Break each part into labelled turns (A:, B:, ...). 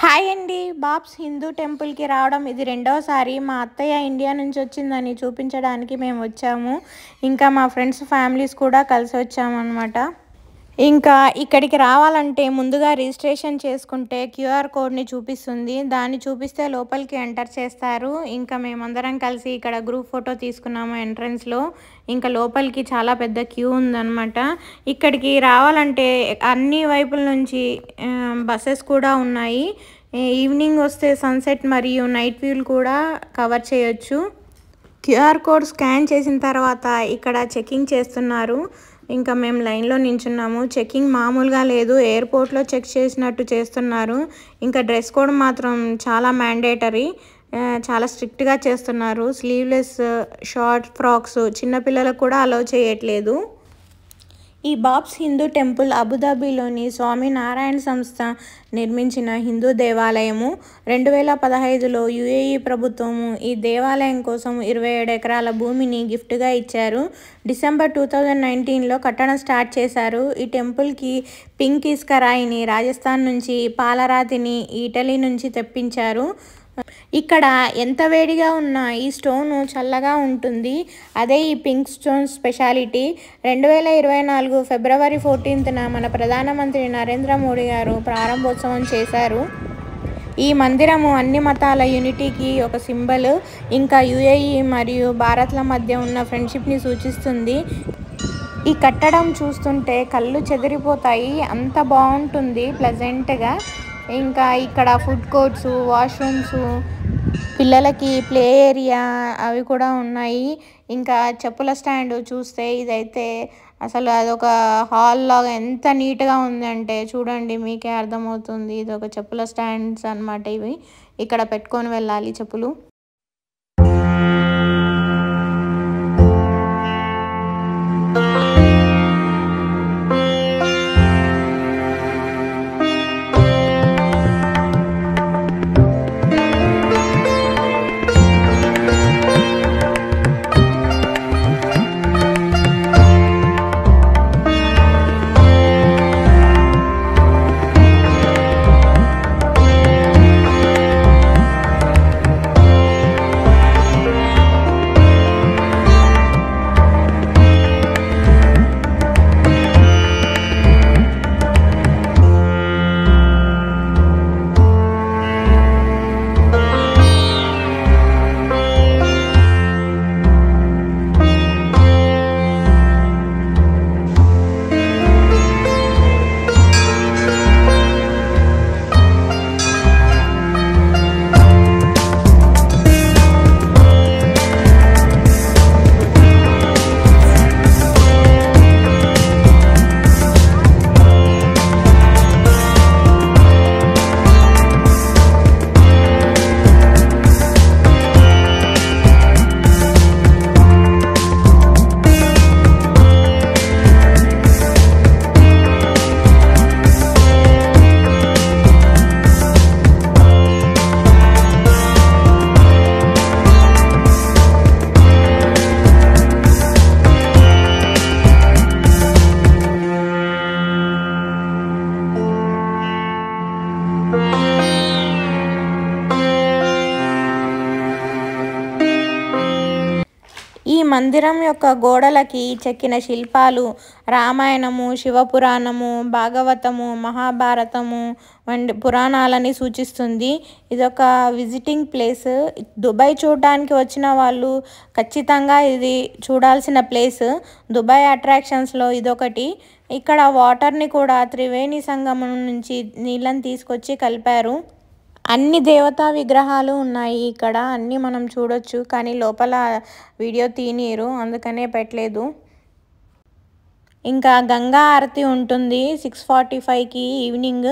A: Hi అండి. Bob's Hindu టెంపుల్‌కి రావడం ఇది రెండోసారి. మా అత్తయ్య ఇండియా నుంచి వచ్చిందని చూపించడానికి మేము వచ్చాము. ఇంకా మా ఫ్రెండ్స్, ఫ్యామిలీస్ కూడా కలిసి వచ్చామన్నమాట. ఇంకా ఇక్కడికి రావాలంటే ముందుగా రిజిస్ట్రేషన్ చేసుకుంటే క్యూఆర్ కోడ్‌ని చూపిస్తుంది. దాన్ని చూపిస్తే లోపలికి ఎంటర్ చేస్తారు. ఇంకా మేమందరం కలిసి ఇక్కడ గ్రూప్ ఫోటో తీసుకున్నాము ఎంట్రన్స్‌లో. ఇంకా లోపలికి చాలా పెద్ద క్యూ ఉందన్నమాట. ఇక్కడికి రావాలంటే అన్ని వైపుల నుంచి బసెస్ కూడా ఉన్నాయి. ఈవినింగ్ వస్తే సన్సెట్ మరియు నైట్ వ్యూలు కూడా కవర్ చేయొచ్చు. క్యూఆర్ కోడ్ స్కాన్ చేసిన తర్వాత ఇక్కడ చెకింగ్ చేస్తున్నారు. ఇంకా మేము లైన్లో నించున్నాము. చెకింగ్ మామూలుగా లేదు, ఎయిర్పోర్ట్లో చెక్ చేసినట్టు చేస్తున్నారు. ఇంకా డ్రెస్ కోడ్ మాత్రం చాలా మ్యాండేటరీ, చాలా స్ట్రిక్ట్గా చేస్తున్నారు. స్లీవ్లెస్ షార్ట్ ఫ్రాక్స్ చిన్నపిల్లలకు కూడా అలౌ చేయట్లేదు. ఈ బాబ్స్ హిందూ టెంపుల్ అబుదాబిలోని స్వామినారాయణ సంస్థ నిర్మించిన హిందూ దేవాలయము. 2015లో యుఏఈ ప్రభుత్వము ఈ దేవాలయం కోసం 27 ఎకరాల భూమిని గిఫ్ట్గా ఇచ్చారు. డిసెంబర్ 2019లో కట్టడం స్టార్ట్ చేశారు. ఈ టెంపుల్కి పింక్ ఇసుక రాయిని రాజస్థాన్ నుంచి, పాలరాతిని ఇటలీ నుంచి తెప్పించారు. ఇక్కడ ఎంత వేడిగా ఉన్నా ఈ స్టోన్ చల్లగా ఉంటుంది. అదే ఈ పింక్ స్టోన్ స్పెషాలిటీ. 2024 ఫిబ్రవరి 14న మన ప్రధానమంత్రి నరేంద్ర మోడీ గారు ప్రారంభోత్సవం చేశారు. ఈ మందిరము అన్ని మతాల యూనిటీకి ఒక సింబల్. ఇంకా యుఏఈ మరియు భారత్ల మధ్య ఉన్న ఫ్రెండ్షిప్ని సూచిస్తుంది. ఈ కట్టడం చూస్తుంటే కళ్ళు చెదిరిపోతాయి, అంత బాగుంటుంది ప్లెజెంట్గా. ఇంకా ఇక్కడ ఫుడ్ కోర్ట్స్, వాష్రూమ్స్, పిల్లలకి ప్లే ఏరియా అవి కూడా ఉన్నాయి. ఇంకా చెప్పుల స్టాండ్ చూస్తే ఇదైతే అసలు అదొక హాల్ లాగా ఎంత నీట్గా ఉందంటే చూడండి, మీకే అర్థమవుతుంది. ఇది ఒక చెప్పుల స్టాండ్స్ అన్నమాట. ఇవి ఇక్కడ పెట్టుకొని వెళ్ళాలి చెప్పులు. ఈ మందిరం యొక్క గోడలకి చెక్కిన శిల్పాలు రామాయణము, శివపురాణము, భాగవతము, మహాభారతము వంటి పురాణాలని సూచిస్తుంది. ఇదొక విజిటింగ్ ప్లేస్. దుబాయ్ చూడడానికి వచ్చిన వాళ్ళు ఖచ్చితంగా ఇది చూడాల్సిన ప్లేస్. దుబాయ్ అట్రాక్షన్స్లో ఇదొకటి. ఇక్కడ వాటర్ని కూడా త్రివేణి సంగమం నుంచి నీళ్ళని తీసుకొచ్చి కలిపారు. అన్ని దేవతా విగ్రహాలు ఉన్నాయి ఇక్కడ, అన్నీ మనం చూడొచ్చు. కానీ లోపల వీడియో తీయనీరు, అందుకనే పెట్టలేదు. ఇంకా గంగా ఆరతి ఉంటుంది 6:45కి ఈవినింగ్.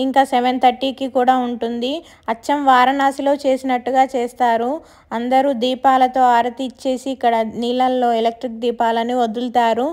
A: ఇంకా 7:30కి కూడా ఉంటుంది. అచ్చం వారణాసిలో చేసినట్టుగా చేస్తారు. అందరూ దీపాలతో ఆరతి ఇచ్చేసి ఇక్కడ నీళ్ళల్లో ఎలక్ట్రిక్ దీపాలని వదులుతారు.